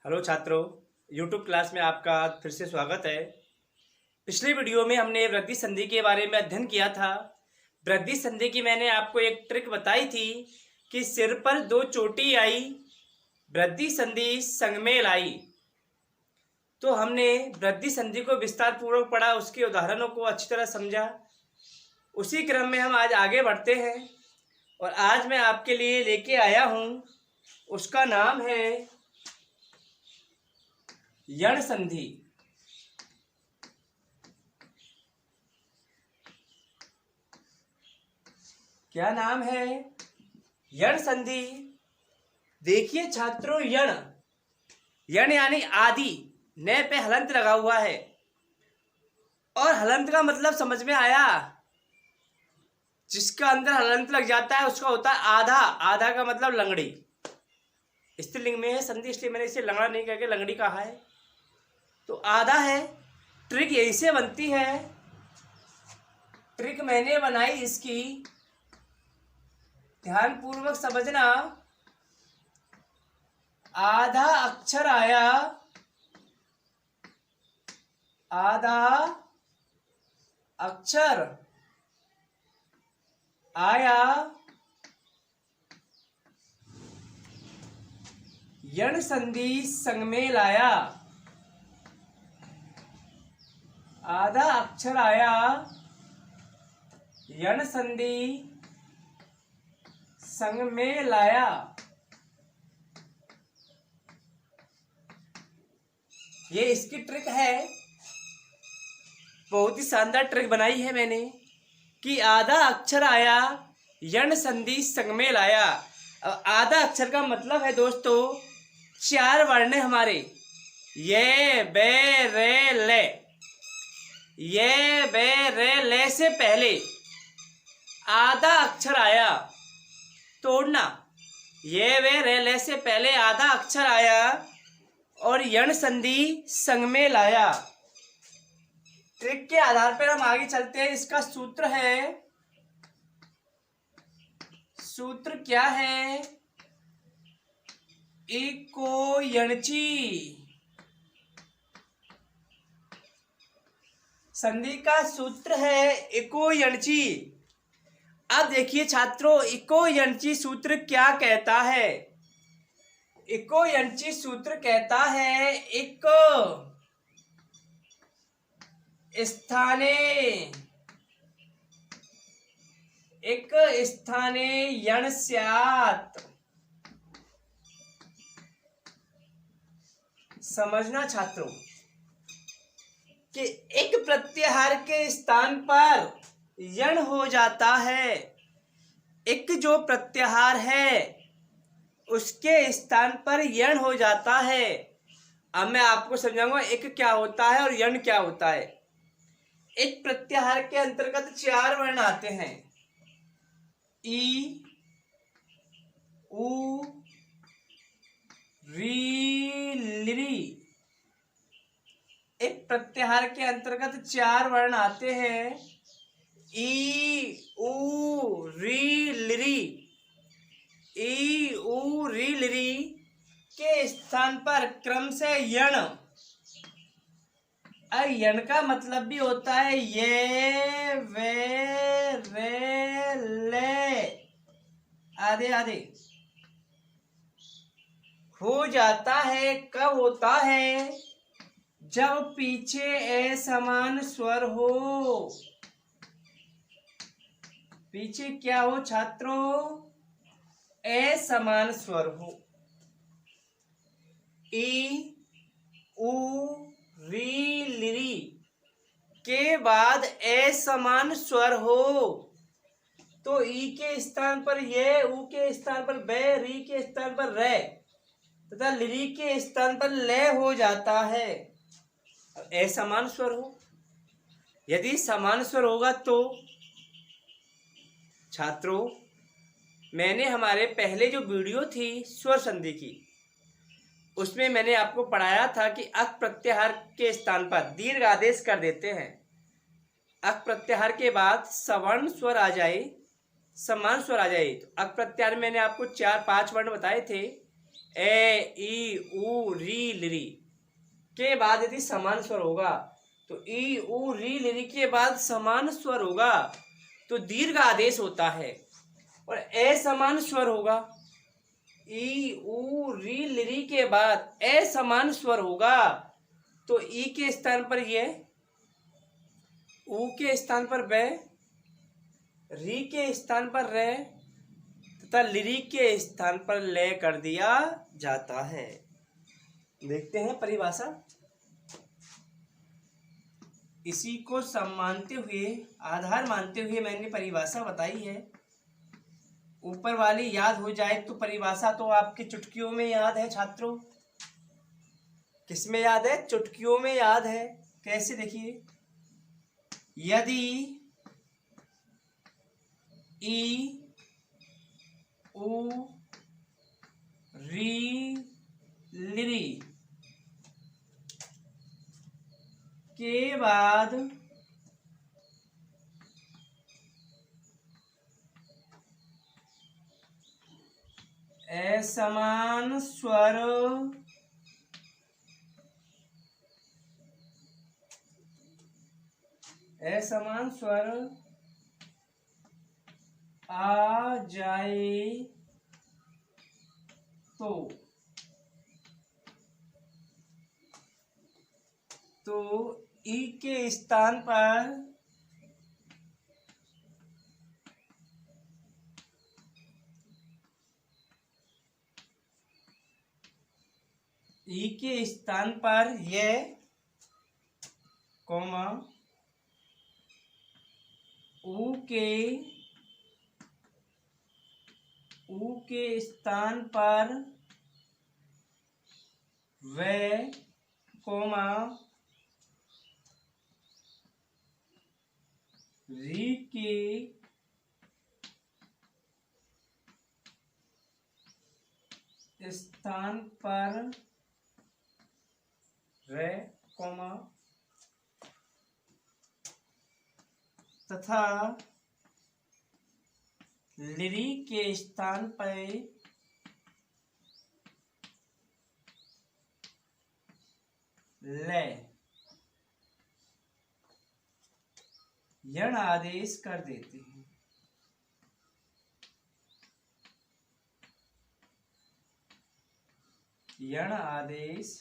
Hello छात्रों, YouTube class में आपका फिर से स्वागत है। पिछले वीडियो में हमने वृद्धि संधि के बारे में अध्ययन किया था। वृद्धि संधि की मैंने आपको एक ट्रिक बताई थी कि सिर पर दो चोटी आई, वृद्धि संधि संग में लाई। तो हमने वृद्धि संधि को विस्तार पूर्वक पढ़ा, उसके उदाहरणों को अच्छी तरह समझा। उसी क्रम में हम आज आगे बढ़ते हैं और आज मैं आपके लिए लेके आया हूँ, उसका नाम है यण संधि। क्या नाम है? यण संधि। देखिए छात्रों, यण यण यानी आदि, न पे हलंत लगा हुआ है और हलंत का मतलब समझ में आया। जिसका अंदर हलंत लग जाता है उसका होता है आधा। आधा का मतलब लंगड़ी। स्त्रीलिंग में है संधि, इसलिए मैंने इसे लंगड़ा नहीं करके लंगड़ी कहा है। तो आधा है। ट्रिक यही से बनती है। ट्रिक मैंने बनाई इसकी, ध्यान पूर्वक समझना। आधा अक्षर आया, आधा अक्षर आया, यण संधि संग में लाया। आधा अक्षर आया, यण संधि संग में लाया। ये इसकी ट्रिक है। बहुत ही शानदार ट्रिक बनाई है मैंने कि आधा अक्षर आया, यण संधि संग में लाया। अब आधा अक्षर का मतलब है दोस्तों, चार वर्ण हमारे, ये बे रे ले। ये बे रे ले से पहले आधा अक्षर आया, तोड़ना। ये बे रे ले से पहले आधा अक्षर आया और यण संधि संग में लाया। ट्रिक के आधार पर हम आगे चलते हैं। इसका सूत्र है, सूत्र क्या है? इको यणची। संधि का सूत्र है इको यणची। अब देखिए छात्रों, इको यणची सूत्र क्या कहता है? इको यणची सूत्र कहता है इक स्थाने, एक स्थाने यण स्यात्। समझना छात्रों कि एक प्रत्याहार के स्थान पर यण हो जाता है। एक जो प्रत्याहार है उसके स्थान पर यण हो जाता है। अब मैं आपको समझाऊंगा एक क्या होता है और यण क्या होता है। एक प्रत्याहार के अंतर्गत चार वर्ण आते हैं, ई, उ, री, लिरी। एक प्रत्याहार के अंतर्गत चार वर्ण आते हैं, ई, उ, री, लिरी। ई, उ, री, लिरी के स्थान पर क्रम से यण। यण का मतलब भी होता है ये, वे, रे, ले, आधे आधे हो जाता है। कब होता है? जब पीछे असमान स्वर हो। पीछे क्या हो छात्रों? असमान स्वर हो। ई, उ, री, लिरी के बाद असमान स्वर हो तो ई के स्थान पर ये, उ के स्थान पर बे, री के स्थान पर रे तथा लिरी के स्थान पर ले हो जाता है। असमान स्वर हो। यदि समान स्वर होगा तो छात्रों, मैंने हमारे पहले जो वीडियो थी स्वर संधि की, उसमें मैंने आपको पढ़ाया था कि अक प्रत्याहार के स्थान पर दीर्घ आदेश कर देते हैं। अक प्रत्याहार के बाद सवर्ण स्वर आ जाए, समान स्वर आ जाए। तो अक प्रत्याहार मैंने आपको 4-5 वर्ण बताए थे ए ई उ री लिरी के बाद यदि समान स्वर होगा तो ई उ री लिरी के बाद समान स्वर होगा तो दीर्घ आदेश होता है, और असमान स्वर होगा ई उ री लिरी के बाद असमान स्वर होगा तो ई के स्थान पर ये, उ के स्थान पर वे, री के स्थान पर रे तथा लिरी के स्थान पर ले कर दिया जाता है। देखते हैं परिभाषा। इसी को मानते हुए, आधार मानते हुए मैंने परिभाषा बताई है। ऊपर वाली याद हो जाए तो परिभाषा तो आपकी चुटकियों में याद है छात्रों। किसमें याद है? चुटकियों में याद है। कैसे? देखिए, यदि ई उ री लिरी के बाद असमान स्वर आ जाए तो ई के स्थान पर यह कॉमा उ के स्थान पर वे कॉमा री के स्थान पर रे कॉमा तथा लिरी के स्थान पर ले यण आदेश कर देते हैं। यण आदेश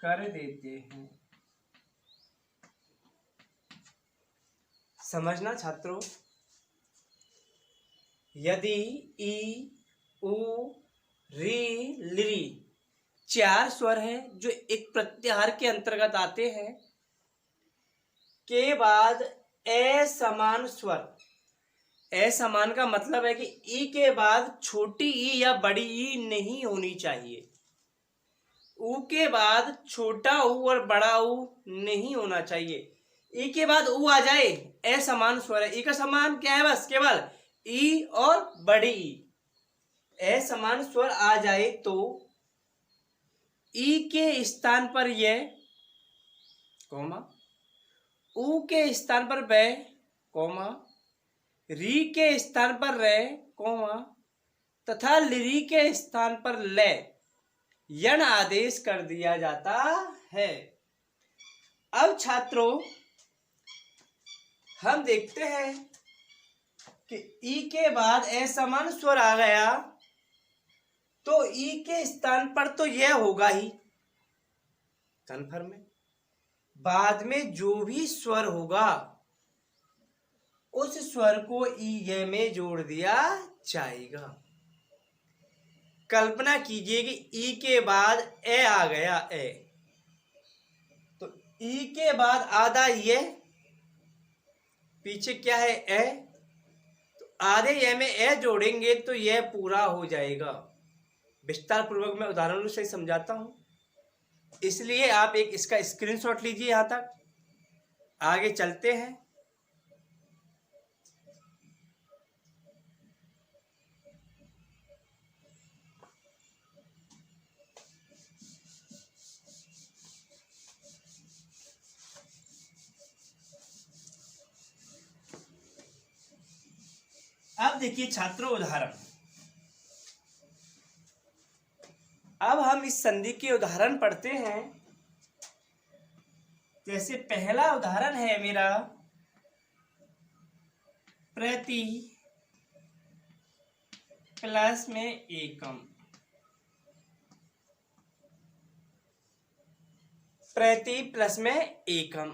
कर देते हैं। समझना छात्रों, यदि ई उ री लिरी चार स्वर हैं जो एक प्रत्याहार के अंतर्गत आते हैं के बाद असमान स्वर, असमान का मतलब है कि ई के बाद छोटी ई या बड़ी ई नहीं होनी चाहिए, उ के बाद छोटा उ और बड़ा उ नहीं होना चाहिए। ई के बाद उ आ जाए असमान स्वर है। ई का समान क्या है? बस केवल ई और बड़ी ई। असमान स्वर आ जाए तो ई के स्थान पर यह कॉमा, उ के स्थान पर वे कॉमा, री के स्थान पर रे कॉमा तथा लिरी के स्थान पर ले यण आदेश कर दिया जाता है। अब छात्रों हम देखते हैं कि ई के बाद असमान स्वर आ गया तो ई के स्थान पर तो यह होगा ही कन्फर्म है। बाद में जो भी स्वर होगा उस स्वर को ई ये में जोड़ दिया जाएगा। कल्पना कीजिए कि ई के बाद ए आ गया, ए तो ई के बाद आधा ये पीछे क्या है? ए, तो आधे ये में ए जोड़ेंगे तो यह पूरा हो जाएगा। विस्तार पूर्वक मैं उदाहरणों से समझाता हूं, इसलिए आप एक इसका स्क्रीनशॉट लीजिए। यहां तक आगे चलते हैं। अब देखिए छात्रों उदाहरण, अब हम इस संधि के उदाहरण पढ़ते हैं। जैसे पहला उदाहरण है मेरा प्रति प्लस में एकम। प्रति प्लस में एकम।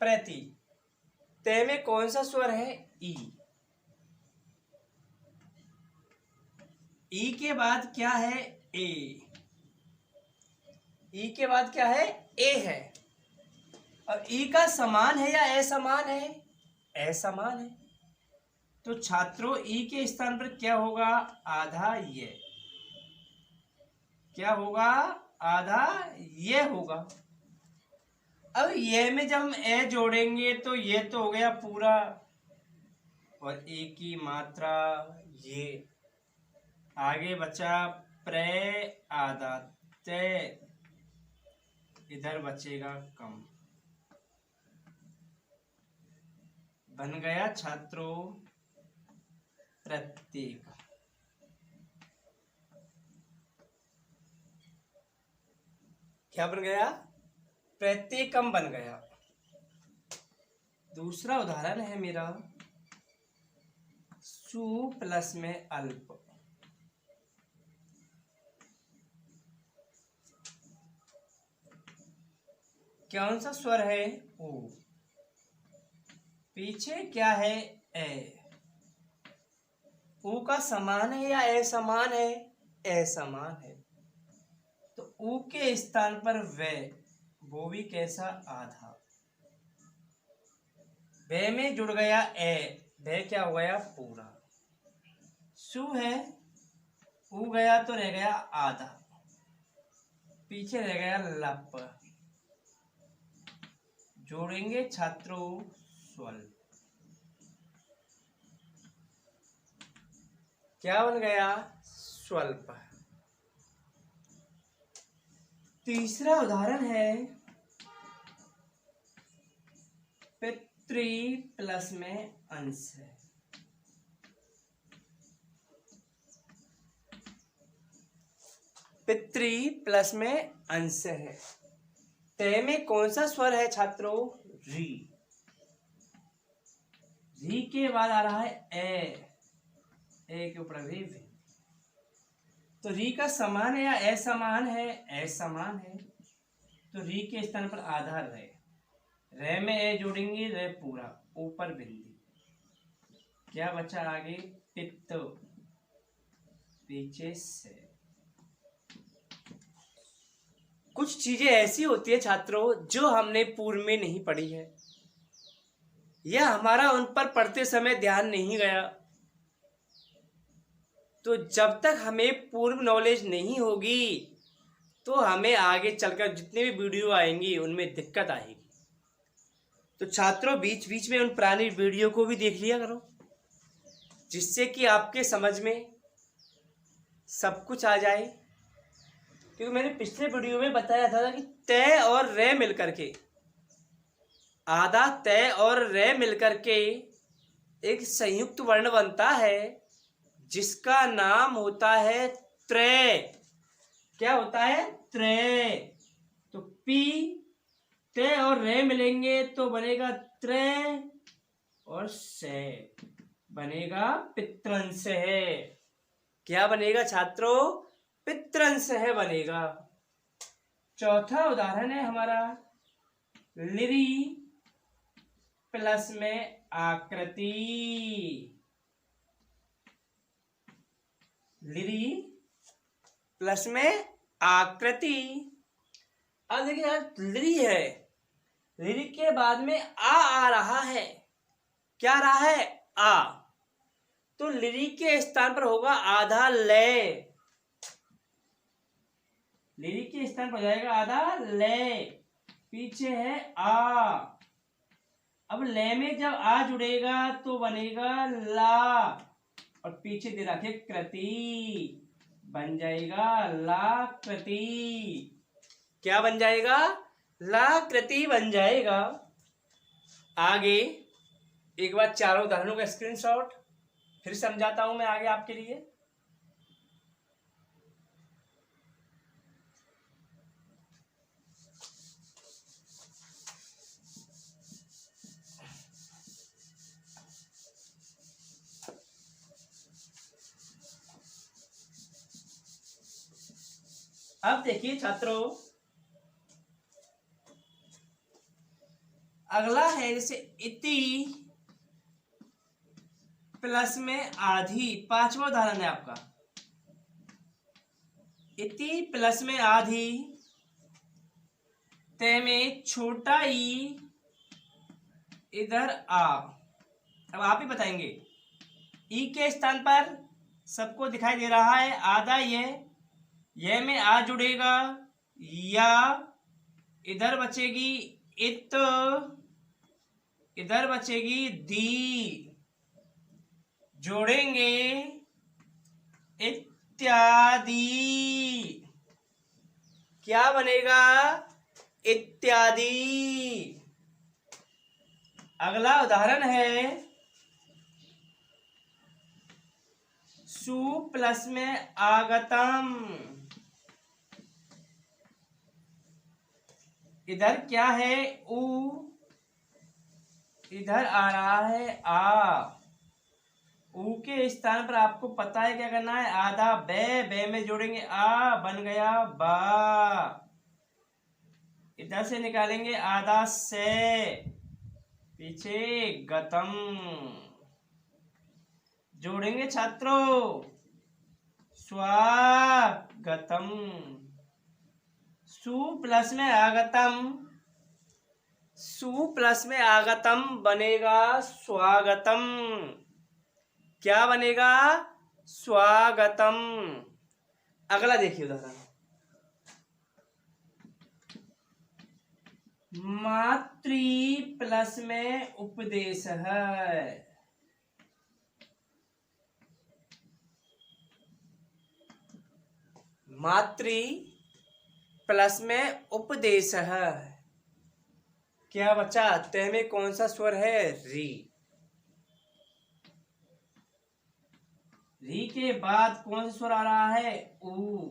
प्रति ते में कौन सा स्वर है? ई। ई के बाद क्या है? ए। ई के बाद क्या है? ए है। और ई का समान है या असमान है? असमान है। तो छात्रों ई के स्थान पर क्या होगा? आधा ये। क्या होगा? आधा ये होगा। अब ये में जब हम ए जोड़ेंगे तो ये तो हो गया पूरा, और ए की मात्रा ये। आगे बचा प्रे आधा, ते इधर बचेगा कम। बन गया छात्रों प्रत्येक। क्या बन गया? प्रत्येकम बन गया। दूसरा उदाहरण है मेरा सु प्लस में अल्प। कौन सा स्वर है? ओ। पीछे क्या है? ए। ऊ का समान है या असमान है? असमान है। तो ऊ के स्थान पर वे, वो भी कैसा? आधा। वे में जुड़ गया ए, वे क्या हो गया? पूरा। सु है, ऊ गया तो रह गया आधा, पीछे रह गया लप। जोड़ेंगे छात्रों स्वल्प। क्या बन गया? स्वल्प। तीसरा उदाहरण है पितृ प्लस में अंश है। पितृ प्लस में अंश है। ते में कौन सा स्वर है छात्रों? री। री के बाद आ रहा है ए, ए के ऊपर री। तो री का समान है या असमान है? असमान है। तो री के स्थान पर आधा रे। रे में ए जोड़ेंगे, रे पूरा, ऊपर बिंदी। क्या बचा आगे? पित्त, पीछे से। कुछ चीजें ऐसी होती है छात्रों जो हमने पूर्व में नहीं पढ़ी है, या हमारा उन पर पढ़ते समय ध्यान नहीं गया। तो जब तक हमें पूर्व नॉलेज नहीं होगी तो हमें आगे चलकर जितने भी वीडियो आएंगी उनमें दिक्कत आएगी। तो छात्रों बीच बीच में उन पुरानी वीडियो को भी देख लिया करो, जिससे कि आपके समझ में सब कुछ आ जाए। क्योंकि मैंने पिछले वीडियो में बताया था कि तय और रे मिलकर के, आधा तय और रे मिलकर के एक संयुक्त वर्ण बनता है जिसका नाम होता है त्रय। क्या होता है? त्रय। तो पी ते और रे मिलेंगे तो बनेगा त्रय, और से बनेगा पितृंश है। क्या बनेगा छात्रों? पितृंश है बनेगा। चौथा उदाहरण है हमारा लिरी प्लस में आकृति। लिरी प्लस में आकृति। अब देखिए यार, लिरी है, लिरी के बाद में आ रहा है। क्या आ रहा है? आ। तो लिरी के स्थान पर होगा आधा ले। लिरी के स्थान पर जाएगा आधा ले, पीछे है आ। अब ले में जब आ जुड़ेगा तो बनेगा ला, और पीछे दे रखे कृति, बन जाएगा लाकृति। क्या बन जाएगा? लाकृति बन जाएगा। आगे एक बार चारों उदाहरणों का स्क्रीनशॉट फिर समझाता हूं मैं आगे आपके लिए। अब देखिए छात्रों, अगला है जैसे इति प्लस में आधी, पांचवा उदाहरण है आपका। इति प्लस में आधी, ते में छोटा ई, इधर आ। अब आप ही बताएंगे, ई के स्थान पर सबको दिखाई दे रहा है आधा, ये में आ जुड़ेगा, या इधर बचेगी इत, इधर बचेगी दी, जोड़ेंगे इत्यादि, क्या बनेगा? इत्यादि। अगला उदाहरण है सु प्लस में आगतम, इधर क्या है उ, इधर आ रहा है आ, ऊ के स्थान पर आपको पता है क्या करना है, आधा बे में जोड़ेंगे आ, बन गया बा, इधर से निकालेंगे आधा से, पीछे गतम, जोड़ेंगे छात्रों स्वागतम, सु प्लस में आगतम, सु प्लस में आगतम बनेगा स्वागतम, क्या बनेगा? स्वागतम। अगला देखिए उदाहरण, मातृ प्लस में उपदेश है, मातृ प्लस में उपदेश है, क्या बचा? ते में कौन सा स्वर है? री, री के बाद कौन सा स्वर आ रहा है? ऊ,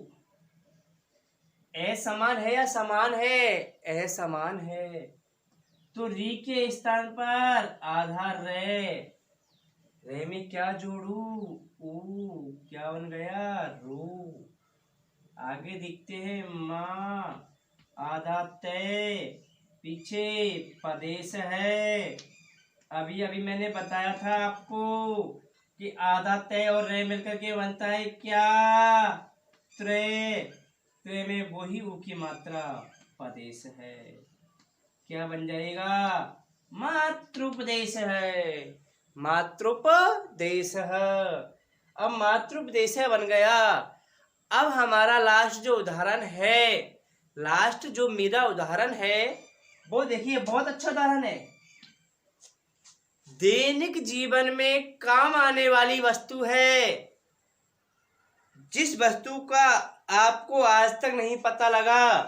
ए समान है या समान है? ए समान है, तो री के स्थान पर आधा रे, रे में क्या जोड़ू? ऊ, क्या बन गया? रू। आगे दिखते हैं माँ, आधा ते, पीछे प्रदेश है। अभी अभी मैंने बताया था आपको कि आधा ते और रे मिलकर के बनता है क्या? त्रे, त्रे में वही ऊ की मात्रा प्रदेश है, क्या बन जाएगा? मातृपदेश है, मातृपदेश है। अब मातृपदेश बन गया। अब हमारा लास्ट जो उदाहरण है, लास्ट जो मेरा उदाहरण है वो देखिए, बहुत अच्छा उदाहरण है। दैनिक जीवन में काम आने वाली वस्तु है, जिस वस्तु का आपको आज तक नहीं पता लगा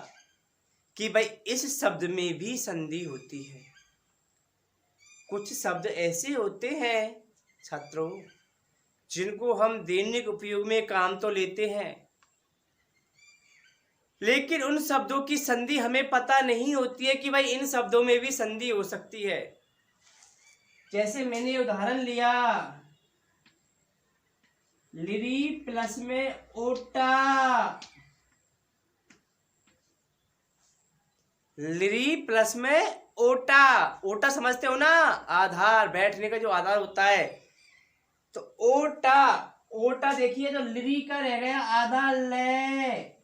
कि भाई इस शब्द में भी संधि होती है। कुछ शब्द ऐसे होते हैं छात्रों जिनको हम दैनिक उपयोग में काम तो लेते हैं, लेकिन उन शब्दों की संधि हमें पता नहीं होती है कि भाई इन शब्दों में भी संधि हो सकती है। जैसे मैंने उदाहरण लिया, लिरी प्लस में ओटा, लिरी प्लस में ओटा, ओटा समझते हो ना? आधार, बैठने का जो आधार होता है। तो ओटा, ओटा देखिए तो लिरी का रह गया आधा ले,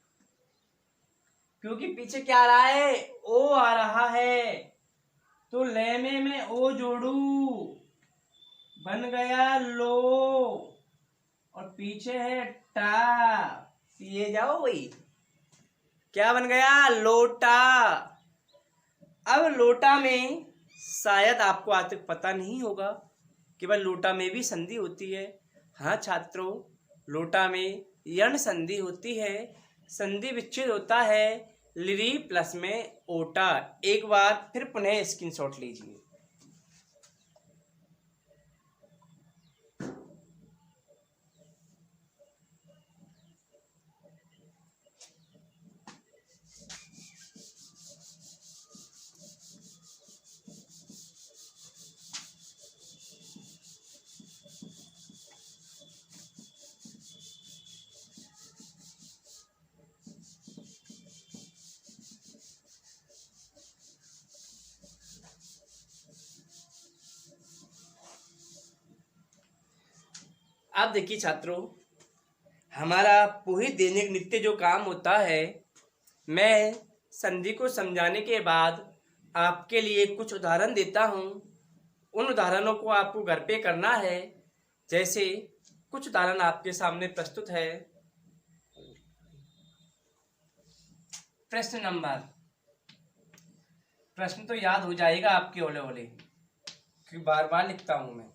क्योंकि पीछे क्या आ रहा है? ओ आ रहा है, तो ले में मैं ओ जोड़ू, बन गया लो, और पीछे है टा, ये जाओ भाई, क्या बन गया? लोटा। अब लोटा में शायद आपको आज तक पता नहीं होगा कि भाई लोटा में भी संधि होती है। हाँ छात्रों, लोटा में यण संधि होती है, संधि विच्छेद होता है लिरी प्लस में ओटा। एक बार फिर पुनः स्क्रीनशॉट लीजिए। अब देखिए छात्रों, हमारा पूरी दैनिक नित्य जो काम होता है, मैं संधि को समझाने के बाद आपके लिए कुछ उदाहरण देता हूँ। उन उदाहरणों को आपको घर पे करना है। जैसे कुछ उदाहरण आपके सामने प्रस्तुत है। प्रश्न तो याद हो जाएगा आपके ओले ओले, क्योंकि बार बार लिखता हूं मैं।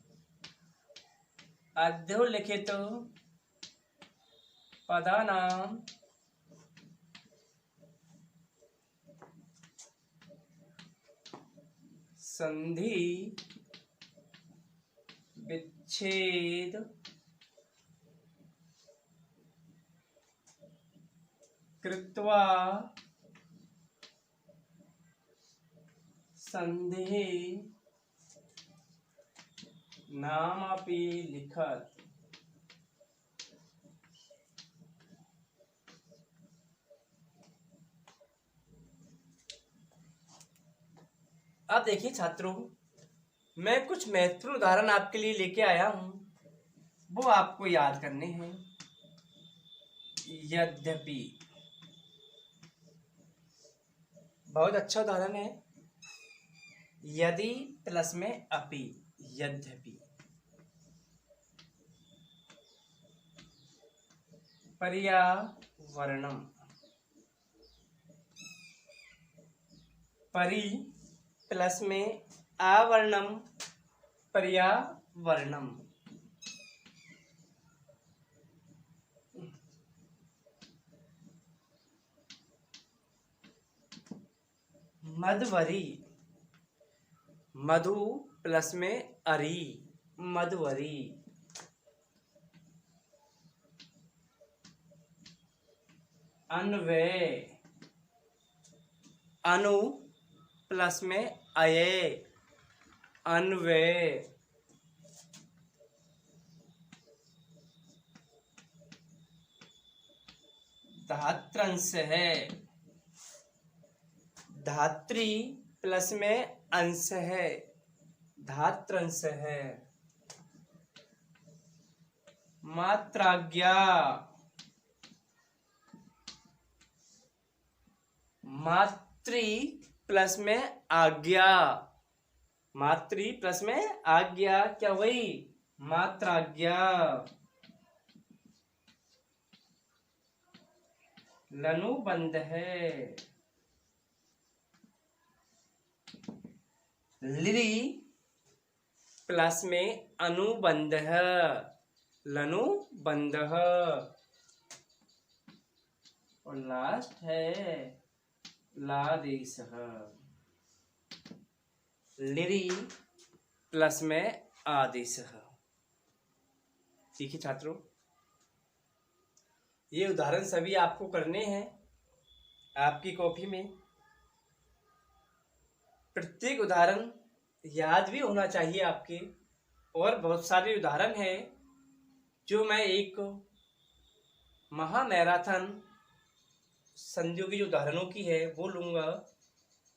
अधोलिखित पदानाम संधि विच्छेद कृत्वा संधि नामपि लिखत। अब देखिए छात्रों, मैं कुछ महत्वपूर्ण उदाहरण आपके लिए लेके आया हूं, वो आपको याद करने हैं। यद्यपि बहुत अच्छा उदाहरण है। यदि प्लस में अपि, यद्यपि। पर्यावरणम, परि प्लस में आवर्णम, पर्यावरणम। मधुवरी, मधु प्लस में अरी, मधुवरी। अन्वय, अनु प्लस में अये, अन्वय। धात्रंश है, धात्री प्लस में अंश है, धात्रंश है। मात्राज्ञा, मातृ प्लस में आज्ञा, मातृ प्लस में आज्ञा, क्या वही मात्राज्ञा। लनुबंध है, लिरि प्लस में अनुबंध, लनुबंध। और लास्ट है लादेश, लिरि प्लस में आदेश। ठीक है छात्रों, ये उदाहरण सभी आपको करने हैं आपकी कॉपी में। प्रत्येक उदाहरण याद भी होना चाहिए आपके। और बहुत सारे उदाहरण हैं जो मैं एक महामैराथन संधियों की जो उदाहरणों की है वो लूँगा,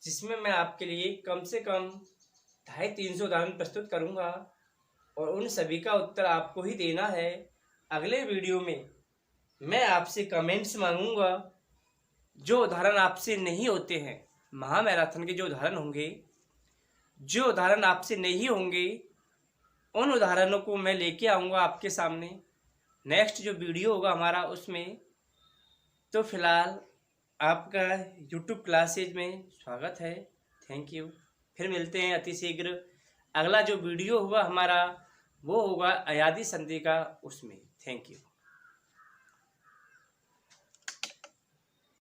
जिसमें मैं आपके लिए कम से कम 250-300 उदाहरण प्रस्तुत करूँगा और उन सभी का उत्तर आपको ही देना है। अगले वीडियो में मैं आपसे कमेंट्स मांगूंगा। जो उदाहरण आपसे नहीं होते हैं, महामैराथन के जो उदाहरण होंगे, जो उदाहरण आपसे नहीं होंगे, उन उदाहरणों को मैं लेके आऊँगा आपके सामने नेक्स्ट जो वीडियो होगा हमारा उसमें। तो फिलहाल आपका YouTube क्लासेज में स्वागत है। Thank you. फिर मिलते हैं अति शीघ्र। अगला जो वीडियो होगा हमारा वो होगा अयादी संधि का, उसमें। Thank you.